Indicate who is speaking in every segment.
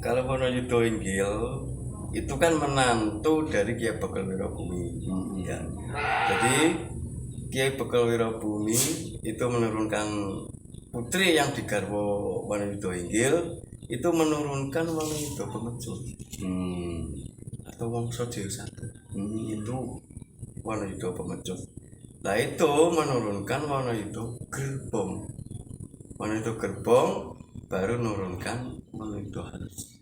Speaker 1: Kalau Wonoyudo Inggil itu kan menantu dari Kiai Bagel Wirabumi. Ya. Jadi Kiai Bagel Wirabumi itu menurunkan putri yang digarwa Wonoyudo Inggil, itu menurunkan Wonoyudo Pemecut. Atau Wongso Jayasada. Itu Wonoyudo Pemecut. Nah itu menurunkan Wonoyudo Gerbong. Wonoyudo Gerbong baru menurunkan Wonoyudo Halus.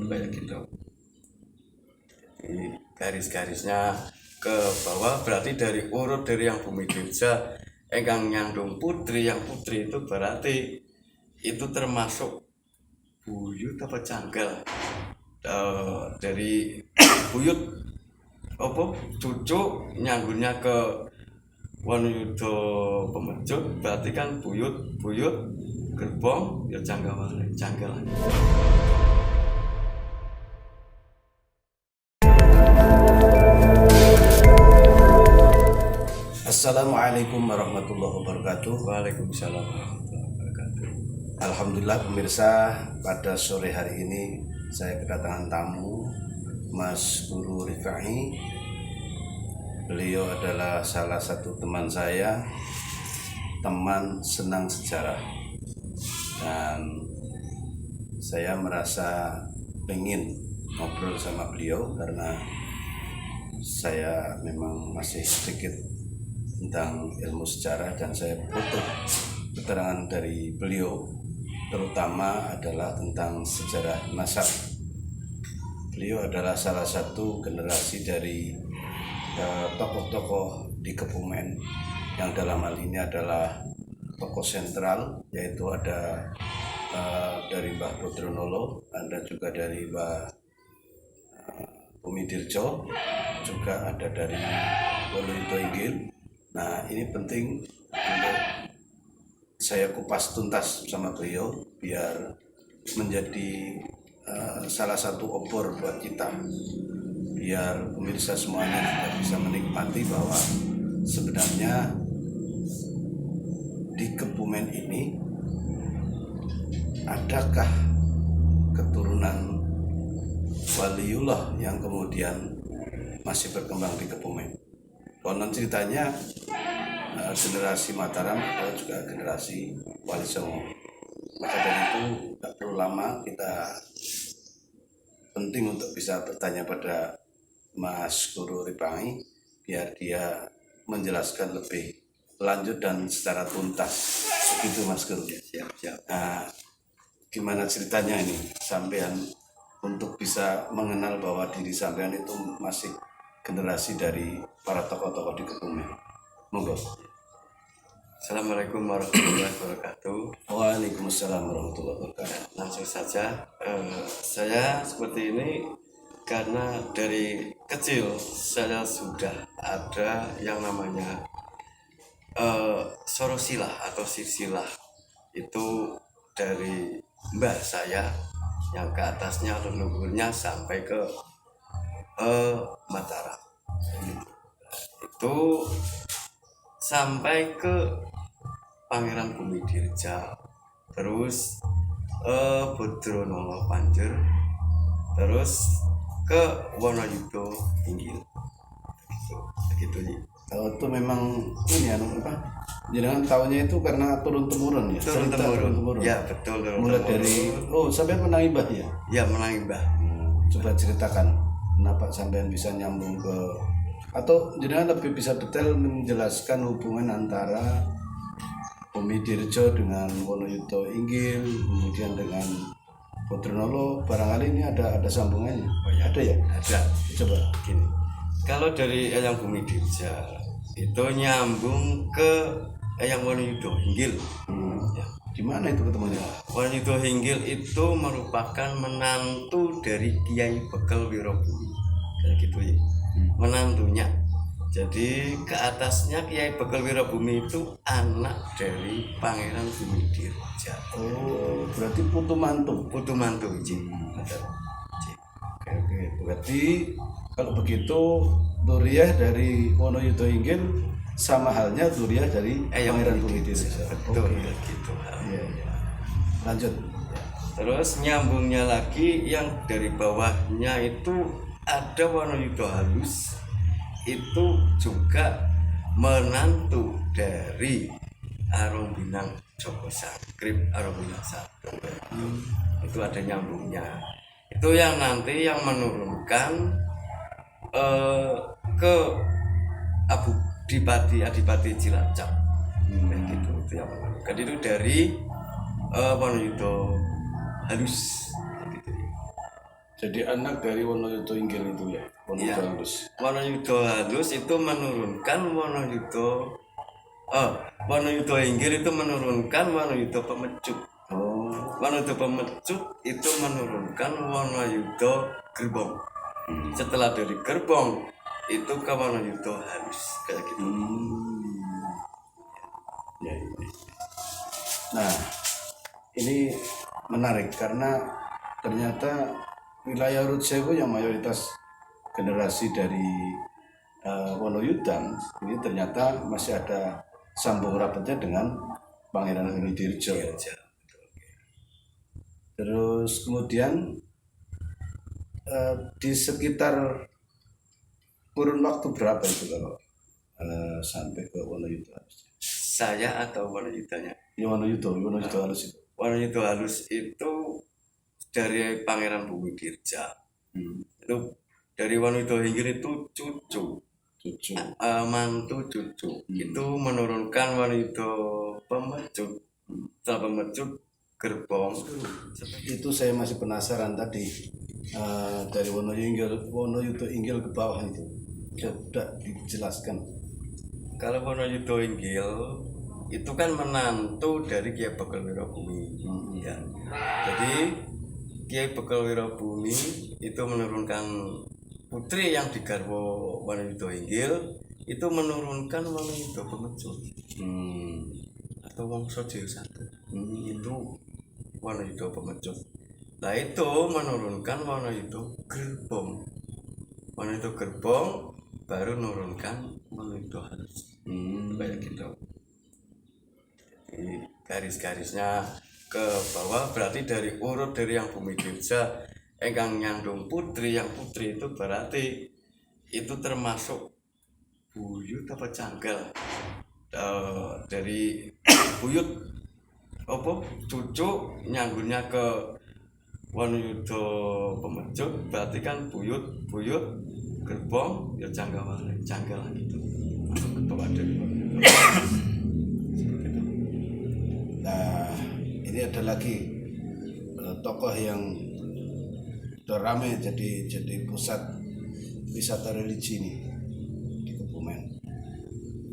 Speaker 1: Kayak gitu. Jadi garis-garisnya ke bawah berarti dari urut dari yang Bumi Dirja engkang nyandung putri, yang putri itu berarti itu termasuk buyut apa canggal. Dari buyut apa cucu nyanggunnya ke Wonoyudo Pemecut berarti kan buyut gerbong ya canggalan.
Speaker 2: Assalamualaikum warahmatullahi wabarakatuh.
Speaker 1: Waalaikumsalam warahmatullahi wabarakatuh.
Speaker 2: Alhamdulillah pemirsa, pada sore hari ini saya kedatangan tamu Mas Guru Rifai. Beliau adalah salah satu teman saya, teman senang sejarah, dan saya merasa ingin ngobrol sama beliau karena saya memang masih sedikit tentang ilmu sejarah dan saya butuh keterangan dari beliau, terutama adalah tentang sejarah nasab. Beliau adalah salah satu generasi dari tokoh-tokoh di Kebumen yang dalam hal ini adalah tokoh sentral, yaitu ada dari Mbah Bodronolo, ada juga dari Mbah Bumi Dirjo, juga ada dari Wonoyudo Inggil. Nah ini penting untuk saya kupas tuntas sama beliau biar menjadi salah satu obor buat kita, biar pemirsa semuanya juga bisa menikmati bahwa sebenarnya di Kebumen ini adakah keturunan waliullah yang kemudian masih berkembang di Kebumen. Konon ceritanya generasi Mataram adalah juga generasi Wali Songo. Maka dari itu tidak perlu lama, kita penting untuk bisa bertanya pada Mas Guru Rifai biar dia menjelaskan lebih lanjut dan secara tuntas. Begitu Mas Guru.
Speaker 1: Siap.
Speaker 2: Nah, gimana ceritanya ini sampean untuk bisa mengenal bahwa diri sampean itu masih generasi dari para tokoh-tokoh di Kebumen? Monggo.
Speaker 1: Assalamualaikum warahmatullahi wabarakatuh.
Speaker 2: Waalaikumsalam warahmatullahi wabarakatuh.
Speaker 1: Langsung saja, saya seperti ini karena dari kecil saya sudah ada yang namanya sorosilah atau silsilah, itu dari mbah saya yang ke atasnya leluhurnya sampai ke Mataram. Itu sampai ke Pangeran Bumi Dirja, terus Bodronolo Panjer, terus ke Wonoyudo Inggil. Begitu nih.
Speaker 2: Itu memang ini apa? Jangan tahunya itu karena turun temurun ya.
Speaker 1: Turun temurun. Ya betul.
Speaker 2: Mulai dari sampai menang Mbah ya.
Speaker 1: Ya menang Mbah.
Speaker 2: Coba ceritakan kenapa sampean bisa nyambung ke, atau jenengan lebih bisa detail menjelaskan hubungan antara Bumi Dirjo dengan Wonoyudo Inggil, kemudian dengan Bodronolo. Barangkali ini ada sambungannya.
Speaker 1: Oh ya,
Speaker 2: ada ya?
Speaker 1: Ada.
Speaker 2: Coba
Speaker 1: Gini. Kalau dari Eyang Bumi Dirja itu nyambung ke Eyang Wonoyudo Inggil. Ya.
Speaker 2: Gimana itu ketemunya?
Speaker 1: Wonoyudo Inggil itu merupakan menantu dari Kiai Bagel Wirabumi. Kayak gitu ya. Menantunya. Jadi ke atasnya Kiai Bagel Wirabumi itu anak dari Pangeran Bumi Dirja.
Speaker 2: Oh, berarti putu mantu.
Speaker 1: Putu mantu, Oke.
Speaker 2: Berarti kalau begitu Duriah dari Wonoyudo Inggil sama halnya Duriah dari Pangeran Bumi Dirja.
Speaker 1: Betul gitu.
Speaker 2: Iya. Lanjut.
Speaker 1: Terus nyambungnya lagi yang dari bawahnya itu ada Wonoyudo halus, itu juga menantu dari Arombinang Joko Sangkrip Arombinang Satu. Itu ada nyambungnya. Itu yang nanti yang menurunkan ke Adipati Cilacap. Kayak gitu itu yang menurunkan itu dari Wonoyudo halus gitu.
Speaker 2: Jadi anak dari Wonoyudo Inggil itu ya, Wonoyudo
Speaker 1: Iya.
Speaker 2: halus.
Speaker 1: Wonoyudo halus itu menurunkan Wonoyudo Inggil itu menurunkan Wonoyudo Pemecut. Wonoyudo Pemecut itu menurunkan Wonoyudo Gerbong. Setelah dari Gerbong itu ke Wonoyudo halus kayak gitu.
Speaker 2: Ya, ya. Nah, ini menarik karena ternyata wilayah Urut Sewu yang mayoritas generasi dari Wonoyudan ini ternyata masih ada sambung rapatnya dengan Pangeran Hemidirjo. Terus kemudian di sekitar kurun waktu berapa itu kalau sampai ke Wonoyudo halus?
Speaker 1: Saya atau Wonoyudonya?
Speaker 2: Ya Wonoyudo halus itu.
Speaker 1: Wonoyudo halus itu dari Pangeran Bumidirja. Itu dari Wonoyudo Inggil itu cucu, mantu cucu. Itu menurunkan Wonoyudo Pemecut. Setelah Pemecut Gerbong.
Speaker 2: Itu saya masih penasaran tadi dari Wonoyudo Inggil ke bawah itu sudah dijelaskan.
Speaker 1: Kalau Wonoyudo Inggil itu kan menantu dari Kiai Bekel Wirobumi. Ya. Jadi Kiai Bekel Wirobumi itu menurunkan putri yang digarwo Wonoyudo Inggil, itu menurunkan Wonoyudo Pemecut. Atau Wongso Jaya Satu. Itu Wonoyudo Pemecut. Nah itu menurunkan Wonoyudo Gerbong. Wonoyudo Gerbong baru menurunkan Wonoyudo halus. Kayak gitu. Jadi garis-garisnya ke bawah berarti dari urut dari yang Bumidirja engkang nyandung putri, yang putri itu berarti itu termasuk buyut apa janggal dari buyut apa cucu nyanggunnya ke Wonoyudo Pemecut berarti kan buyut Gerbong ya janggal gitu ketua dari
Speaker 2: Nah, ini ada lagi tokoh yang sudah ramai jadi pusat wisata religi nih di Kebumen.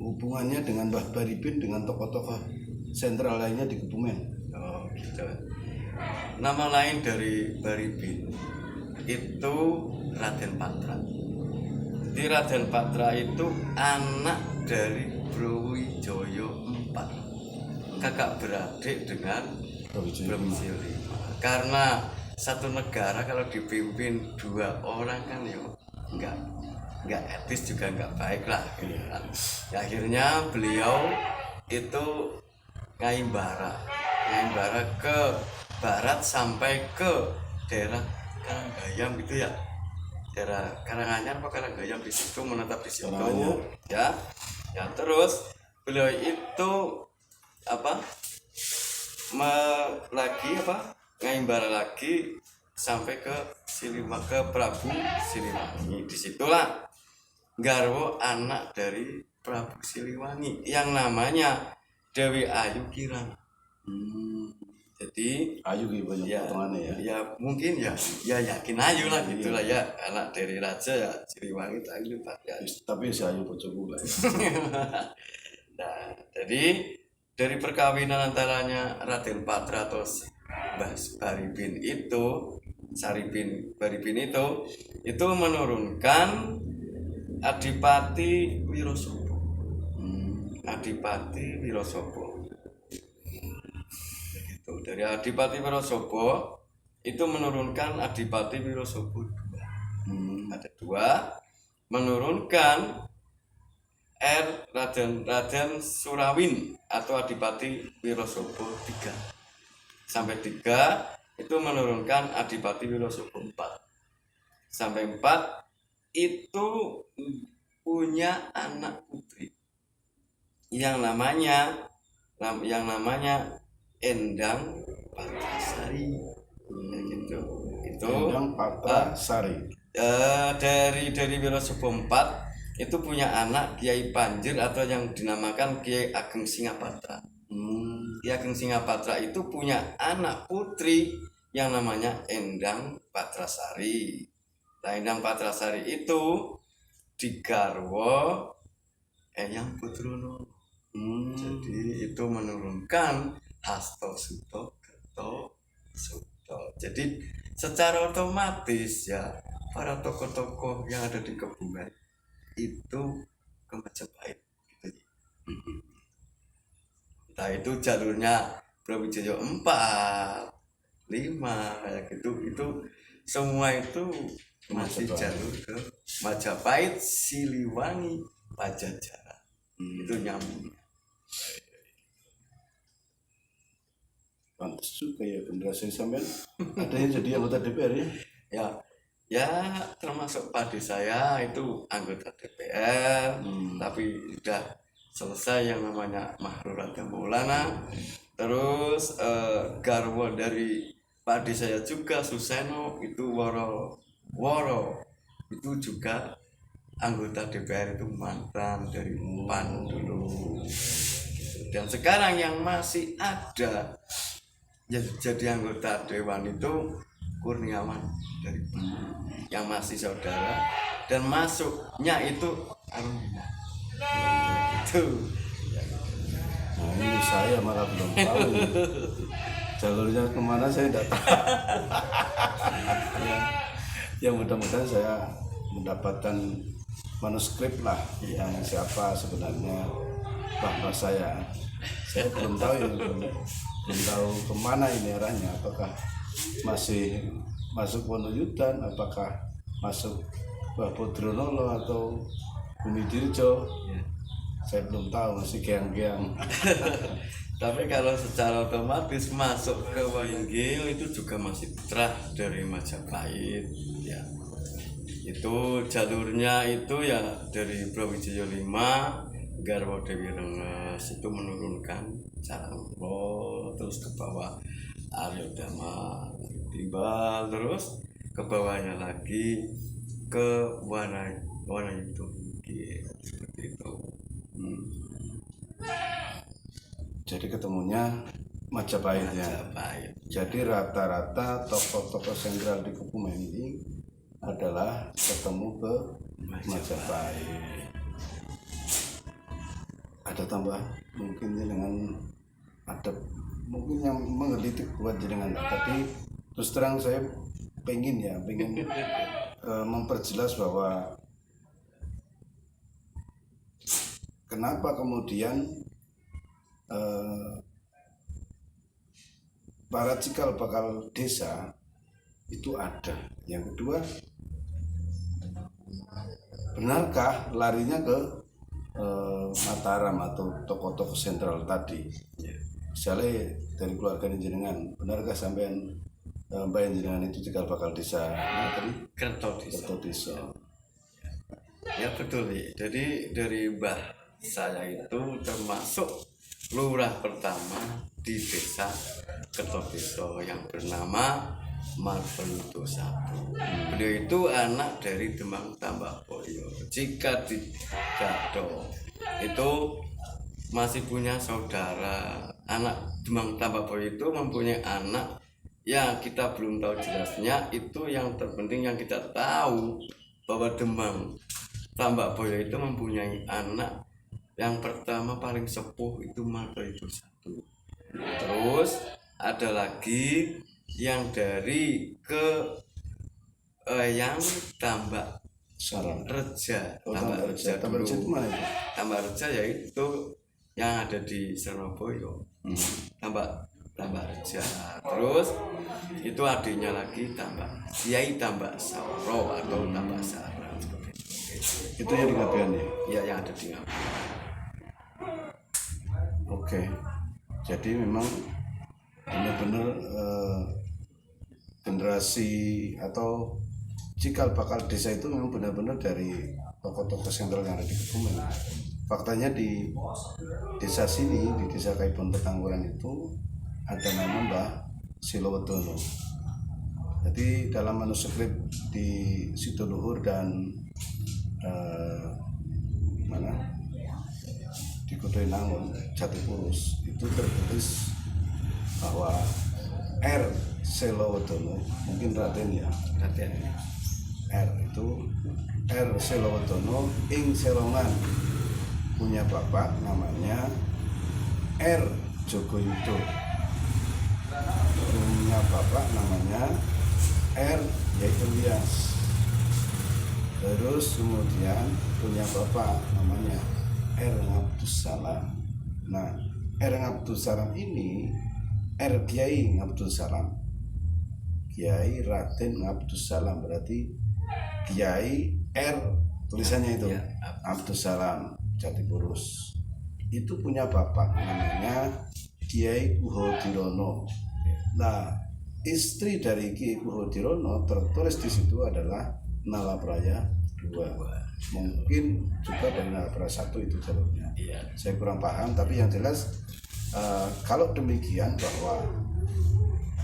Speaker 2: Hubungannya dengan Mbah Baribin dengan tokoh-tokoh sentral lainnya di Kebumen.
Speaker 1: Oh gitu. Nama lain dari Baribin itu Raden Patra. Jadi Raden Patra itu anak dari Brawijaya IV, kakak beradik dengan Brawijaya V. Karena satu negara kalau dipimpin dua orang kan ya nggak etis juga nggak baik lah gitu kan. Ya, akhirnya beliau itu ngaimbara ke barat sampai ke daerah Karanggayam gitu ya, daerah Karanganyar apa Karanggayam, di situ menetap di situ ya. Terus beliau itu ngaimbara lagi sampai ke Prabu Siliwangi. Disitulah garwo anak dari Prabu Siliwangi yang namanya Dewi Ayu Kirang. Jadi
Speaker 2: Ayu gitu banyak potongannya ya.
Speaker 1: Ya mungkin ya yakin Ayu lah gitulah ya, anak dari raja ya Siliwangi Ayu Pak ya.
Speaker 2: Tapi si Ayu Bojoku lah.
Speaker 1: Nah, jadi dari perkawinan antaranya Raden Patra atau Mbah Baribin itu, Baribin itu menurunkan Adipati Wirosobo. Adipati Wirosobo. Begitu. Dari Adipati Wirosobo itu menurunkan Adipati Wirosobo 2. Ada 2 menurunkan Raden Surawin atau Adipati Wirosobo 3 sampai 3 itu menurunkan Adipati Wilosobo 4 sampai 4 itu punya anak putri yang namanya Endang Patrasari. Gitu. Itu
Speaker 2: Endang Patrasari.
Speaker 1: Dari Wilosobo 4 itu punya anak Kiai Panjir atau yang dinamakan Kiai Ageng Singapatra. Kiai Ageng Singapatra itu punya anak putri yang namanya Endang Patrasari. Nah, Endang Patrasari itu digarwa Eyang Putrono. Jadi itu menurunkan Hasto Suto Kerto Suto. Jadi secara otomatis ya para tokoh-tokoh yang ada di Kebumen itu ke Majapahit gitu. Entah itu jalurnya Brawijaya 4, 5 kayak gitu, itu semua itu masih jalur ke Majapahit, Siliwangi, Pajajaran. Itu nyambung.
Speaker 2: Pantes juga ya generasi sampean ada yang jadi anggota DPR ya.
Speaker 1: Ya termasuk padi saya itu anggota DPR, tapi sudah selesai yang namanya Mahrurata Maulana. Terus garwo dari padi saya juga Suseno itu Woro itu juga anggota DPR, itu mantan dari PAN dulu. Dan sekarang yang masih ada jadi anggota dewan itu Kurniawan dari yang masih saudara, dan masuknya itu Aruna itu.
Speaker 2: Nah ini saya malah belum tahu jalurnya kemana, saya tidak tahu. Ya mudah-mudahan saya mendapatkan manuskrip lah yang siapa sebenarnya bapak saya belum tahu ya, belum tahu kemana ini arahnya, apakah masih masuk Wonogiri, apakah masuk Mbah Pudronolo atau Bumi Dirjo, saya belum tahu, masih geang-geang.
Speaker 1: Tapi kalau secara otomatis masuk ke Wainggil itu juga masih putra dari Majapahit ya. Itu jalurnya itu ya dari Brawijaya 5, Garwa Dewi Rengas itu menurunkan Caranglo, terus ke bawah Aryo Dama Timbal, terus ke bawahnya lagi ke Wanayuda seperti itu.
Speaker 2: Jadi ketemunya Majapahit ya. Jadi rata-rata tokoh-tokoh sentral di Kebumen ini adalah ketemu ke Majapahit. Ada tambah mungkin dengan ada mungkin yang menggelitik buat jenengan, tapi terus terang saya pengen memperjelas bahwa kenapa kemudian para cikal bakal desa itu ada. Yang kedua, benarkah larinya ke Mataram atau tokoh-tokoh sentral tadi? Misalnya dari keluarga jenengan, benarkah sampean Mbak jenengan itu cikal bakal desa Kertodisa?
Speaker 1: Ya betul nih. Jadi dari mbah saya itu termasuk lurah pertama di desa Kertodisa yang bernama Marvelito Satu. Beliau itu anak dari Demang Tambakboyo. Jika di Gado itu masih punya saudara, anak Demang Tambakboyo itu mempunyai anak yang kita belum tahu jelasnya. Itu yang terpenting yang kita tahu bahwa Demang Tambakboyo itu mempunyai anak yang pertama paling sepuh itu Marvelito Satu. Terus ada lagi yang dari yang Tambak Reja. Tambak Reja dulu. Tambak Reja yaitu yang ada di Surabaya. Tambak Reja. Terus itu adiknya lagi Kiai Tambak Sauro atau Tambak Sarang.
Speaker 2: Itu yang di Ngabean ya?
Speaker 1: Iya, yang ada di Ngabean.
Speaker 2: Oke. Jadi memang benar-benar generasi atau cikal bakal desa itu memang benar-benar dari tokoh-tokoh sentral yang ada di Kebumen. Faktanya di desa sini, di desa Kaibon Petangguran itu ada nama Mbah Silowedono. Jadi dalam manuskrip di Situluhur dan di Kudoinangun, Jatipurus itu tertulis bahwa R. Silowedono, mungkin Raden ya,
Speaker 1: Raden.
Speaker 2: R itu R. Silowedono ing Serongan punya bapak namanya R. Jogoyudo, punya bapak namanya R. yaitu Ilyas, terus kemudian punya bapak namanya R. Ngabdussalam. Nah, R. Ngabdussalam ini R. Kiai Ngabdussalam, Kiai Raden Ngabdussalam, berarti Kiai R tulisannya itu
Speaker 1: Ya,
Speaker 2: Ngabdussalam Jatipurus. Itu punya bapak namanya Kiai Kuhodirono. Nah, istri dari Kiai Kuhodirono tertulis di situ adalah Nalapraya II. Mungkin juga dari Nalapraya I itu jalurnya.
Speaker 1: Iya.
Speaker 2: Saya kurang paham, tapi yang jelas kalau demikian bahwa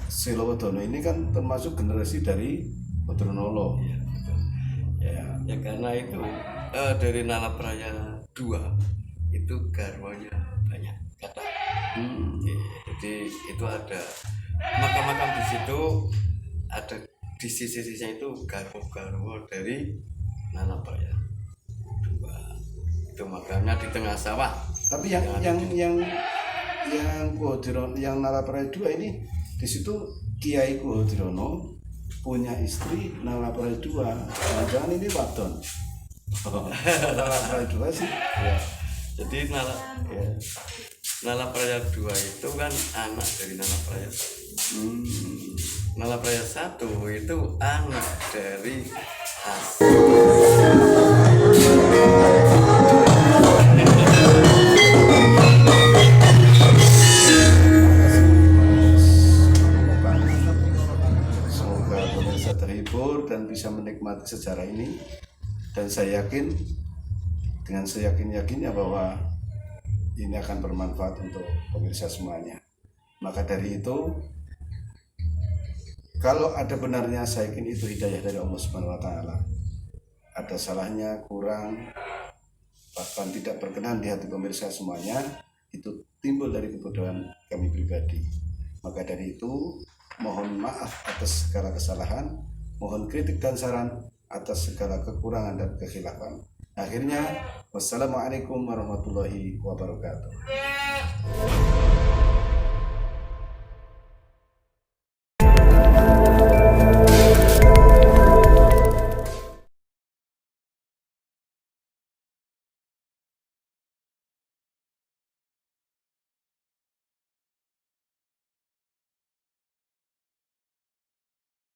Speaker 2: Silowedono ini kan termasuk generasi dari Bodronolo.
Speaker 1: Iya, betul. Ya karena itu dari Nalapraya 2 itu garwanya banyak kata. Jadi itu ada makam-makam di situ, ada di sisi-sisinya itu garwo-garwo dari Nalapraya 2. Itu makamnya di tengah sawah.
Speaker 2: Tapi yang Kuhodirono, yang Nalapraya II ini di situ Kiai Kuhodirono punya istri Nalapraya II. Jangan ini wadon. Nalapraya II sih.
Speaker 1: Ya. Jadi Nalapraya 2 itu kan anak dari Nalapraya. Nalapraya 1 itu anak dari
Speaker 2: Semoga pemirsa terhibur dan bisa menikmati sejarah ini, dan saya yakin dengan seyakin-yakinnya bahwa ini akan bermanfaat untuk pemirsa semuanya. Maka dari itu, kalau ada benarnya, saya yakin itu hidayah dari Allah Subhanahu wa Ta'ala. Ada salahnya, kurang, bahkan tidak berkenan di hati pemirsa semuanya, itu timbul dari kebodohan kami pribadi. Maka dari itu, mohon maaf atas segala kesalahan, mohon kritik dan saran atas segala kekurangan dan kekhilafan. Akhirnya, wassalamualaikum warahmatullahi wabarakatuh.